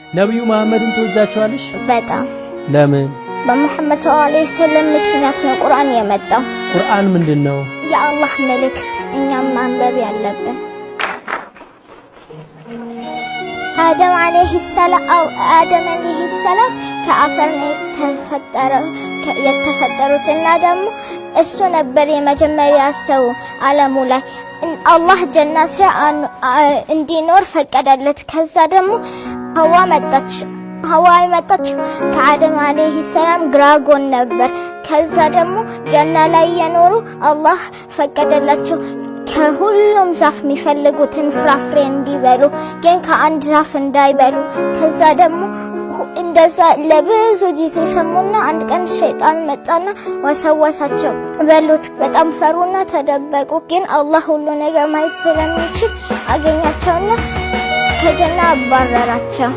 ነብዩ መሐመድን ትወጃቸዋለሽ? በጣም። ለምን? በመሐመድ ሰለላሁ ዐለይሂ ወሰለም ምክንያት ነው ቁርአን የመጣው። ቁርአን ምንድነው? የአላህ መልእክት፣ እኛም ማንበብ ያለብን። አደም አለይሂ ሰላም ከአፈር ነው የተፈጠሩትና ደግሞ እሱ ነበር የመጀመሪያ ሰው ዓለሙ ላይ አላህ ጀነት እንዲኖር ፈቀደለት። ከዛ ደግሞ ሐዋ መጣች ከአደም አለይሂ ሰላም ግራጎን ነበር። ከዛ ደግሞ ጀና ላይ የኖሩ አላህ ፈቀደላቸው ከሁሉም ዛፍ የሚፈልጉትን ፍራፍሬ እንዲበሉ፣ ግን ከአንድ ዛፍ እንዳይበሉ። ከዛ ደግሞ እንደዛ ለብዙ ጊዜ ሰሙና አንድ ቀን ሸይጣን መጣና ወሰወሳቸው። በሉት። በጣም ፈሩና ተደበቁ። ግን አላህ ሁሉ ነገር ማየት ስለሚችል አገኛቸውና ከጀና አባረራቸው።